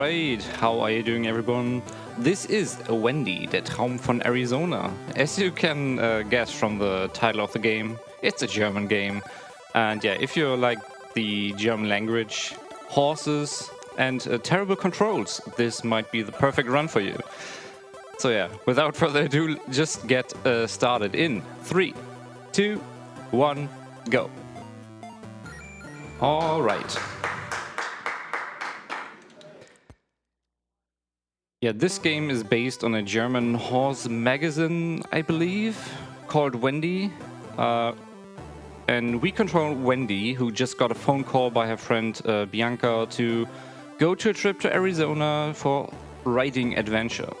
Right, how are you doing, everyone? This is Wendy, the Traum von Arizona. As you can guess from the title of the game, it's a German game. And yeah, if you like the German language, horses, and terrible controls, this might be the perfect run for you. So yeah, without further ado, just get started in 3, 2, 1, go. All right. Yeah, this game is based on a German horse magazine, I believe, called Wendy. And we control Wendy, who just got a phone call by her friend Bianca to go to a trip to Arizona for riding adventure.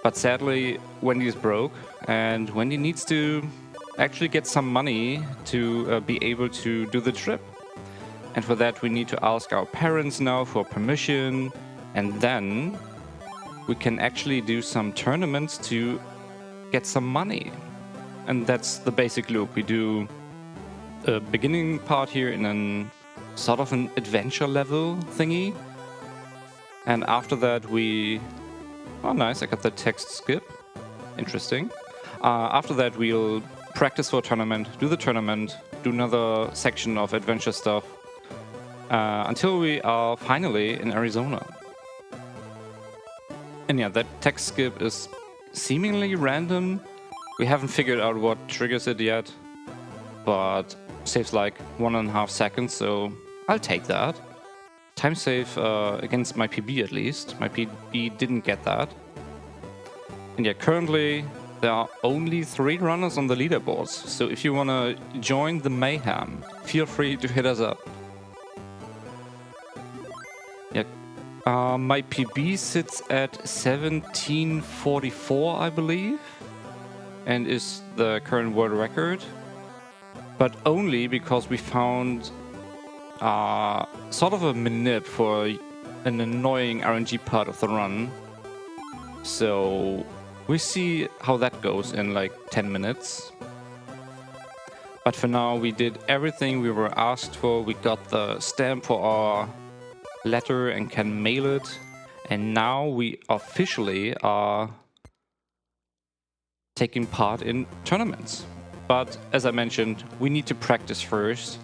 But sadly, Wendy is broke, and Wendy needs to actually get some money to be able to do the trip. And for that, we need to ask our parents now for permission, and then we can actually do some tournaments to get some money. And that's the basic loop. We do a beginning part here in an sort of an adventure level thingy. And after that we... Oh nice, I got the text skip. Interesting. After that we'll practice for a tournament, do the tournament, do another section of adventure stuff. Until we are finally in Arizona. And yeah, that text skip is seemingly random. We haven't figured out what triggers it yet, but saves like 1.5 seconds, so I'll take that. Time save against my PB at least. My PB didn't get that. And yeah, currently there are only 3 runners on the leaderboards, so if you want to join the mayhem, feel free to hit us up. Yeah. My PB sits at 17:44, I believe, and is the current world record, but only because we found sort of a manip for an annoying RNG part of the run. So we see how that goes in like 10 minutes. But for now, we did everything we were asked for. We got the stamp for our letter and can mail it, and now we officially are taking part in tournaments. But as I mentioned, we need to practice first,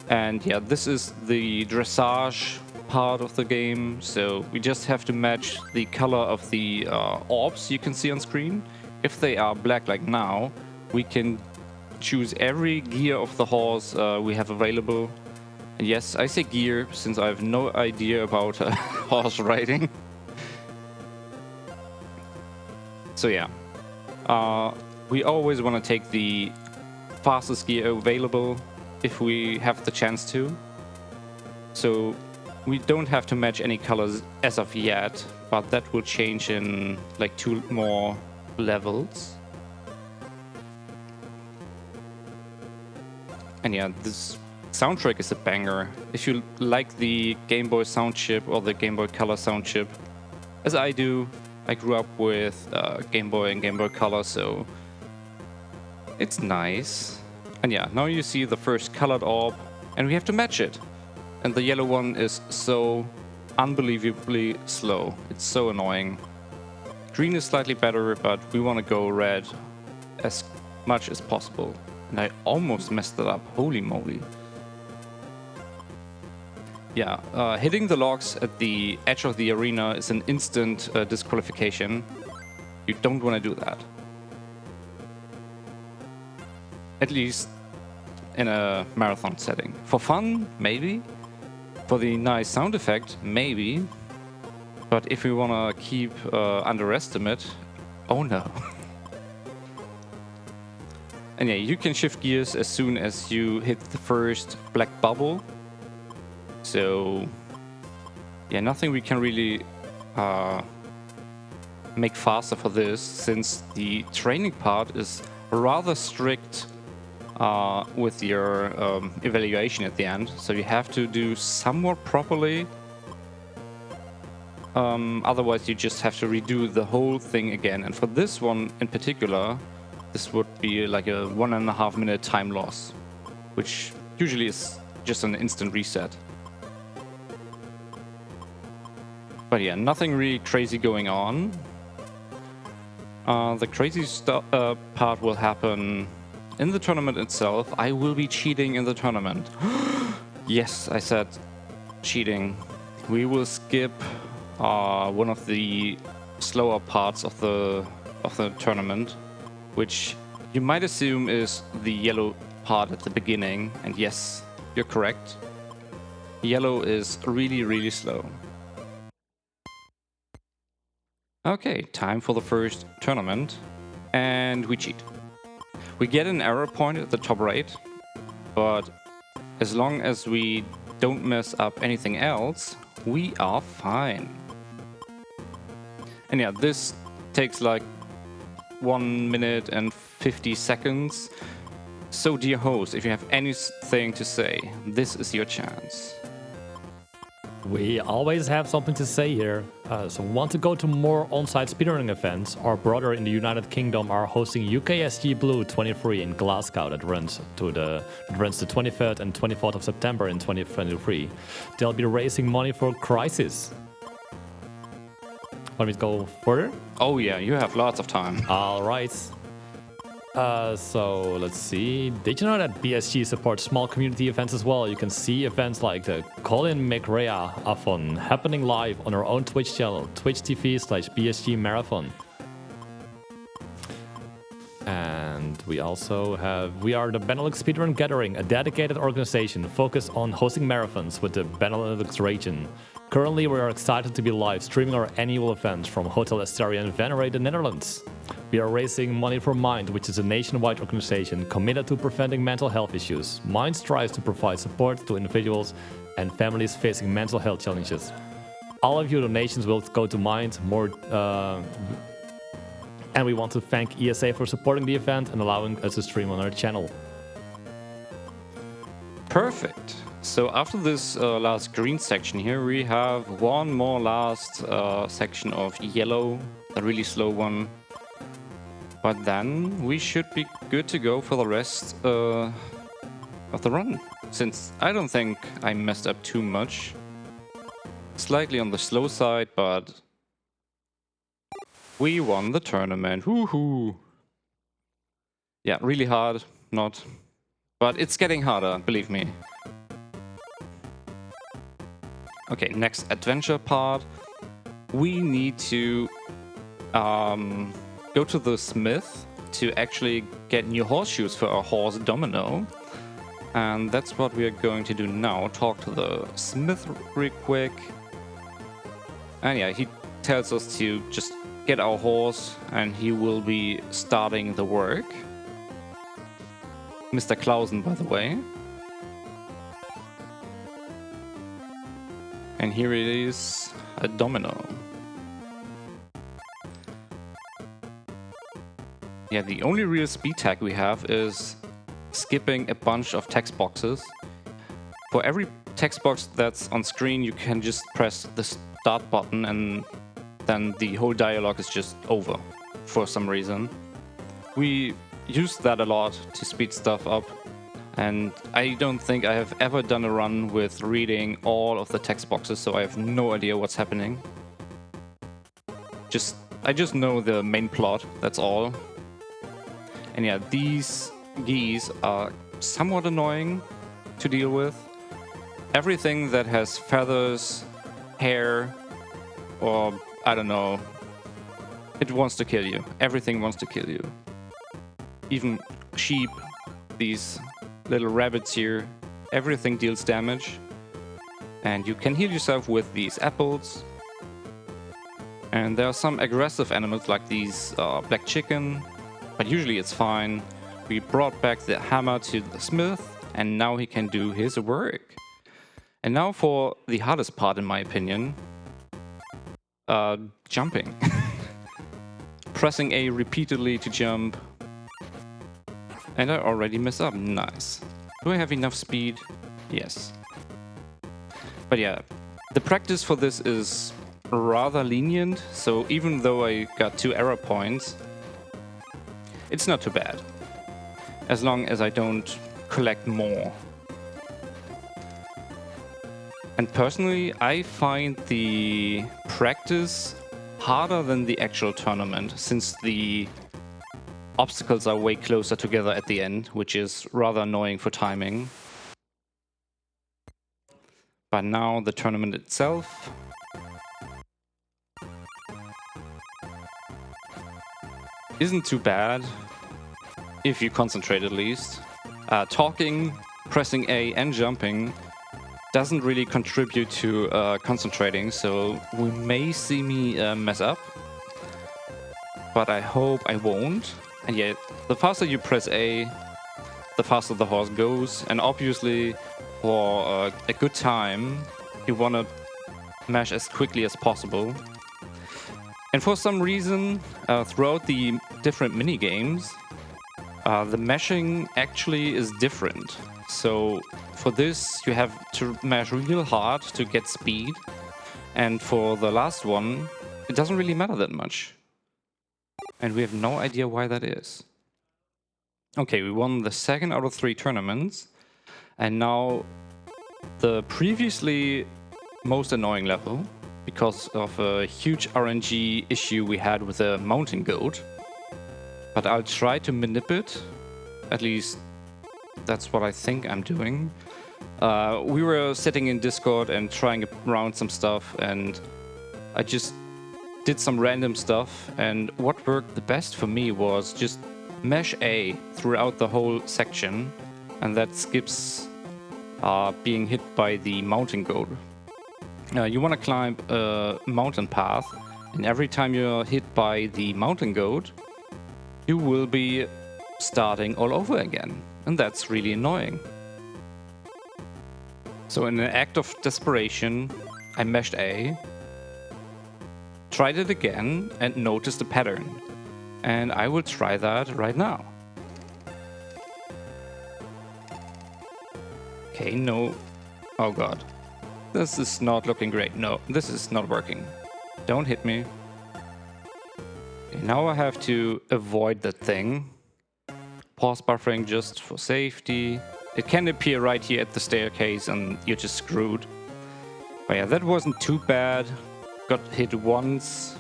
and yeah, this is the dressage part of the game, so we just have to match the color of the orbs you can see on screen. If they are black like now, we can choose every gear of the horse we have available. Yes, I say gear, since I have no idea about horse riding. So yeah, we always want to take the fastest gear available if we have the chance to. So we don't have to match any colors as of yet, but that will change in like 2 more levels. And yeah, this soundtrack is a banger. If you like the Game Boy sound chip or the Game Boy Color sound chip, as I do, I grew up with Game Boy and Game Boy Color, so it's nice. And yeah, now you see the first colored orb, and we have to match it. And the yellow one is so unbelievably slow. It's so annoying. Green is slightly better, but we want to go red as much as possible. And I almost messed it up, holy moly. Yeah, hitting the logs at the edge of the arena is an instant disqualification. You don't want to do that. At least in a marathon setting. For fun, maybe. For the nice sound effect, maybe. But if we want to keep underestimate, oh no. And yeah, you can shift gears as soon as you hit the first black bubble. So yeah, nothing we can really make faster for this, since the training part is rather strict with your evaluation at the end. So you have to do somewhat properly. Otherwise you just have to redo the whole thing again. And for this one in particular, this would be like a 1.5 minute time loss, which usually is just an instant reset. But yeah, nothing really crazy going on. The crazy part will happen in the tournament itself. I will be cheating in the tournament. Yes, I said cheating. We will skip one of the slower parts of the tournament, which you might assume is the yellow part at the beginning. And yes, you're correct. Yellow is really, really slow. Okay, time for the first tournament, and we cheat. We get an error point at the top right, but as long as we don't mess up anything else, we are fine. And yeah, this takes like 1 minute and 50 seconds. So dear host, if you have anything to say, this is your chance. We always have something to say here. So want to go to more on-site speedrunning events? Our brother in the United Kingdom are hosting UKSG Blue 23 in Glasgow that runs the 23rd and 24th of September in 2023. They'll be raising money for Crisis. Want me to go further? Oh yeah, you have lots of time. All right. So let's see. Did you know that BSG supports small community events as well? You can see events like the Colin McRae-a-thon happening live on our own Twitch channel, twitch.tv/BSG Marathon. And we also we are the Benelux Speedrun Gathering, a dedicated organization focused on hosting marathons with the Benelux region. Currently, we are excited to be live streaming our annual event from Hotel Asteria in Venray, the Netherlands. We are raising money for Mind, which is a nationwide organization committed to preventing mental health issues. Mind strives to provide support to individuals and families facing mental health challenges. All of your donations will go to Mind. And we want to thank ESA for supporting the event and allowing us to stream on our channel. Perfect. So after this last green section here, we have one more last section of yellow, a really slow one. But then we should be good to go for the rest of the run, since I don't think I messed up too much. Slightly on the slow side, but we won the tournament. Woohoo! Yeah, really hard, not, but it's getting harder, believe me. Okay, next adventure part. We need to go to the smith to actually get new horseshoes for our horse Domino. And that's what we are going to do now. Talk to the smith real quick. And yeah, he tells us to just get our horse and he will be starting the work. Mr. Clausen, by the way. And here it is, a Domino. Yeah, the only real speed tag we have is skipping a bunch of text boxes. For every text box that's on screen, you can just press the start button and then the whole dialogue is just over for some reason. We use that a lot to speed stuff up, and I don't think I have ever done a run with reading all of the text boxes, so I have no idea what's happening. I just know the main plot, that's all. And yeah, these geese are somewhat annoying to deal with. Everything that has feathers, hair, or I don't know, it wants to kill you. Everything wants to kill you. Even sheep, these little rabbits here, everything deals damage. And you can heal yourself with these apples. And there are some aggressive animals like these black chicken, but usually it's fine. We brought back the hammer to the smith, and now he can do his work. And now for the hardest part, in my opinion, jumping. Pressing A repeatedly to jump. And I already mess up. Nice. Do I have enough speed? Yes. But yeah, the practice for this is rather lenient, so even though I got 2 error points, it's not too bad, as long as I don't collect more. And personally, I find the practice harder than the actual tournament, since the obstacles are way closer together at the end, which is rather annoying for timing. But now the tournament itself isn't too bad, if you concentrate at least. Talking, pressing A and jumping doesn't really contribute to concentrating, so we may see me mess up. But I hope I won't. And yet, the faster you press A, the faster the horse goes. And obviously, for a good time, you want to mash as quickly as possible. And for some reason, throughout the different mini-games, the mashing actually is different. So for this, you have to mash real hard to get speed. And for the last one, it doesn't really matter that much. And we have no idea why that is. Okay, we won the 2nd out of 3 tournaments. And now the previously most annoying level, because of a huge RNG issue we had with a mountain goat. But I'll try to manipulate, at least that's what I think I'm doing. We were sitting in Discord and trying around some stuff, and I just did some random stuff, and what worked the best for me was just mash A throughout the whole section, and that skips being hit by the mountain goat. You want to climb a mountain path, and every time you're hit by the mountain goat, you will be starting all over again, and that's really annoying. So in an act of desperation, I mashed A, tried it again, and noticed a pattern. And I will try that right now. Okay, no. Oh god. This is not looking great. No, this is not working. Don't hit me. Okay, now I have to avoid that thing. Pause buffering just for safety. It can appear right here at the staircase and you're just screwed. But yeah, that wasn't too bad. Got hit once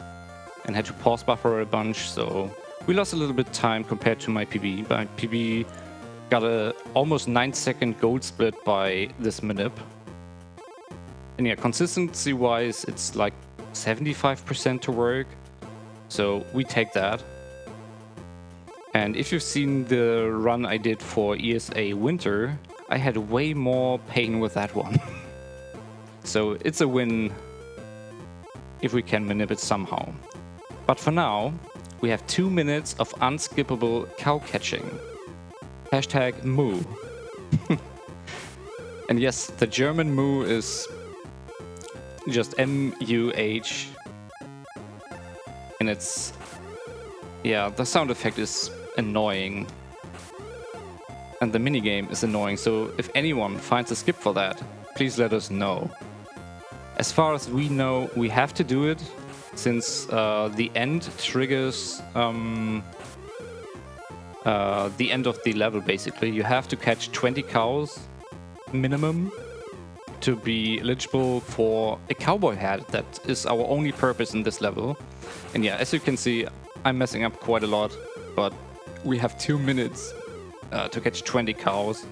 and had to pause buffer a bunch, so we lost a little bit of time compared to my PB. My PB got a almost 9-second gold split by this minip. And yeah, consistency-wise, it's like 75% to work, so we take that. And if you've seen the run I did for ESA Winter, I had way more pain with that one. So it's a win if we can manipulate somehow. But for now, we have 2 minutes of unskippable cow catching. Hashtag moo. And yes, the German moo is just M-U-H. And it's... yeah, the sound effect is annoying. And the minigame is annoying, so if anyone finds a skip for that, please let us know. As far as we know, we have to do it, since the end triggers the end of the level, basically. You have to catch 20 cows minimum to be eligible for a cowboy hat. That is our only purpose in this level. And yeah, as you can see, I'm messing up quite a lot, but we have 2 minutes to catch 20 cows.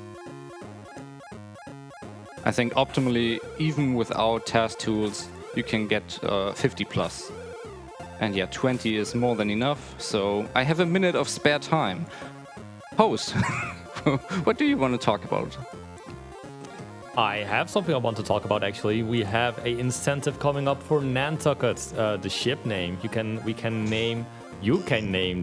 I think optimally, even without task tools, you can get 50 plus. And yeah, 20 is more than enough, so I have a minute of spare time. Host, what do you want to talk about? I have something I want to talk about, actually. We have a incentive coming up for Nantucket, the ship name. You can name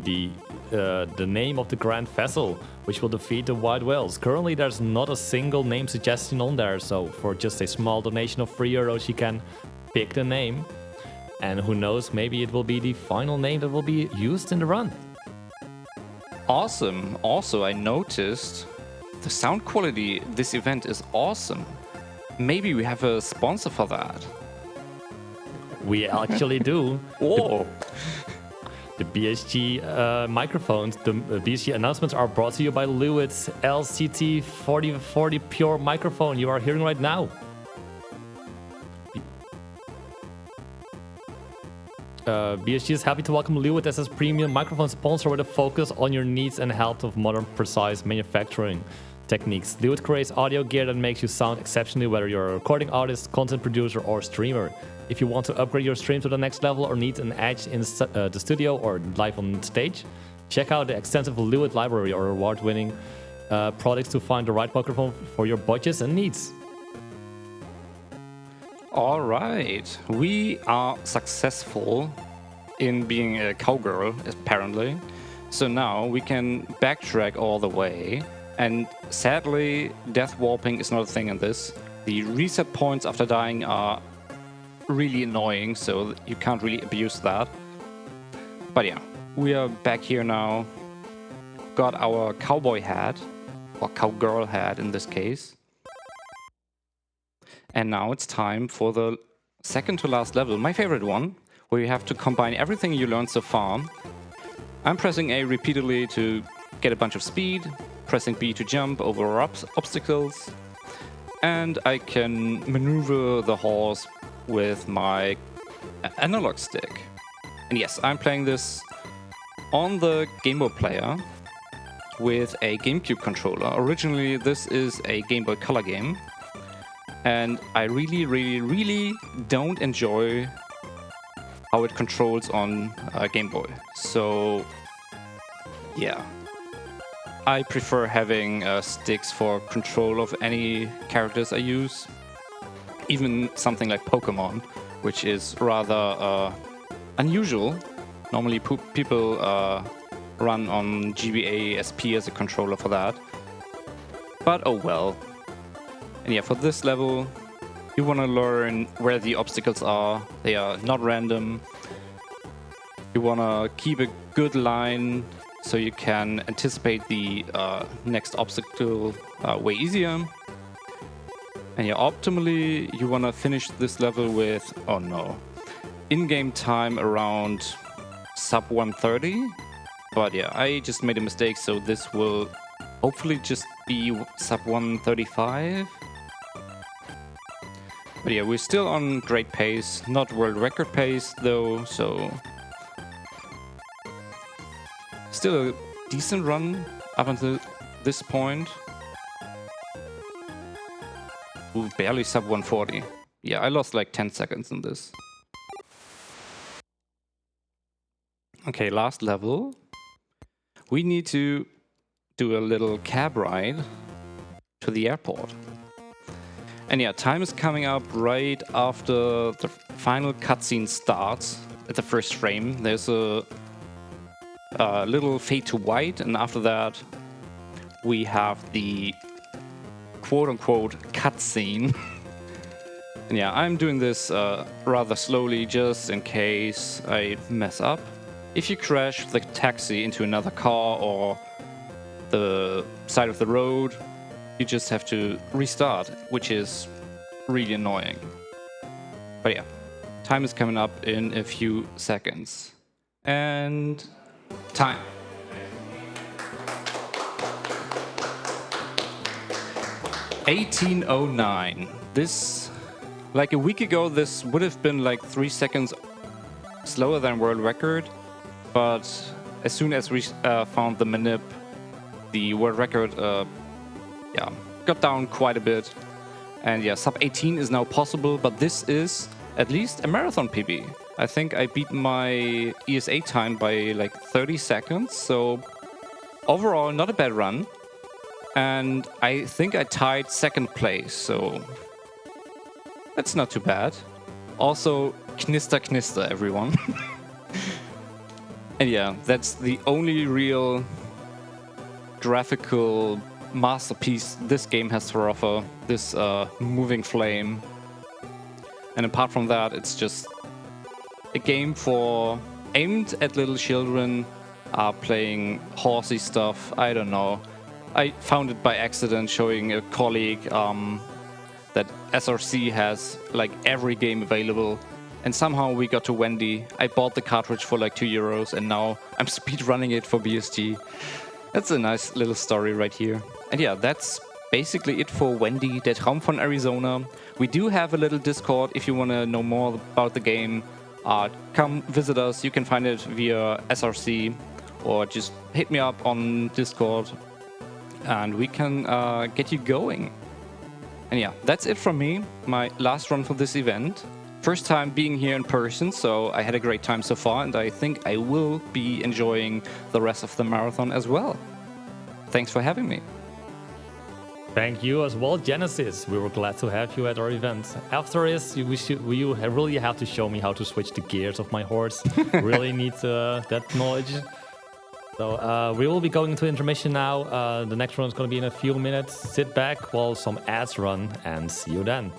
the name of the grand vessel, which will defeat the white whales. Currently, there's not a single name suggestion on there, so for just a small donation of €3, you can pick the name. And who knows, maybe it will be the final name that will be used in the run. Awesome. Also, I noticed the sound quality this event is awesome. Maybe we have a sponsor for that. We actually do. Oh. The BSG microphones, the BSG announcements are brought to you by Lewitt's LCT 4040 Pure microphone you are hearing right now. BSG is happy to welcome Lewitt as its premium microphone sponsor with a focus on your needs and help of modern, precise manufacturing techniques. Lewitt creates audio gear that makes you sound exceptionally, whether you're a recording artist, content producer, or streamer. If you want to upgrade your stream to the next level or need an edge in the studio or live on stage, check out the extensive Lewitt library or award-winning products to find the right microphone for your budgets and needs. All right, we are successful in being a cowgirl, apparently. So now we can backtrack all the way. And sadly, death warping is not a thing in this. The reset points after dying are really annoying, so you can't really abuse that. But yeah, we are back here now. Got our cowboy hat, or cowgirl hat in this case. And now it's time for the second to last level, my favorite one, where you have to combine everything you learned so far. I'm pressing A repeatedly to get a bunch of speed, pressing B to jump over obstacles, and I can maneuver the horse with my analog stick. And yes, I'm playing this on the Game Boy player with a GameCube controller. Originally, this is a Game Boy Color game. And I really don't enjoy how it controls on Game Boy. So, yeah. I prefer having sticks for control of any characters I use. Even something like Pokemon, which is rather unusual. Normally people run on GBA SP as a controller for that. But oh well. And yeah, for this level, you want to learn where the obstacles are. They are not random. You want to keep a good line so you can anticipate the next obstacle way easier. And yeah, optimally, you want to finish this level with, oh no, in-game time around sub 130. But yeah, I just made a mistake, so this will hopefully just be sub 135. But yeah, we're still on great pace, not world record pace though, so still a decent run up until this point. Ooh, barely sub 140. Yeah, I lost like 10 seconds in this. Okay, last level. We need to do a little cab ride to the airport. And yeah, time is coming up right after the final cutscene starts at the first frame. There's a little fade to white, and after that we have the quote-unquote cutscene. And yeah, I'm doing this rather slowly just in case I mess up. If you crash the taxi into another car or the side of the road, you just have to restart, which is really annoying. But yeah, time is coming up in a few seconds. And time. (1809). This, like a week ago, this would have been like 3 seconds slower than world record. But as soon as we found the manip, the world record got down quite a bit. And yeah, sub 18 is now possible, but this is at least a marathon PB. I think I beat my ESA time by like 30 seconds, so overall not a bad run. And I think I tied second place, so that's not too bad. Also, knister knister, everyone. And yeah, that's the only real graphical masterpiece this game has to offer, this moving flame. And apart from that, it's just a game aimed at little children playing horsey stuff. I don't know. I found it by accident showing a colleague that SRC has like every game available. And somehow we got to Wendy. I bought the cartridge for like €2 and now I'm speedrunning it for BSG. That's a nice little story right here. And yeah, that's basically it for Wendy, der Traum von Arizona. We do have a little Discord if you want to know more about the game come visit us. You can find it via SRC or just hit me up on Discord and we can get you going. And yeah, that's it from me. My last run for this event. First time being here in person, so I had a great time so far, and I think I will be enjoying the rest of the marathon as well. Thanks for having me. Thank you as well, Genesis. We were glad to have you at our event. After this, you really have to show me how to switch the gears of my horse. Really need that knowledge. So we will be going into intermission now. The next run is going to be in a few minutes. Sit back while some ads run, and see you then.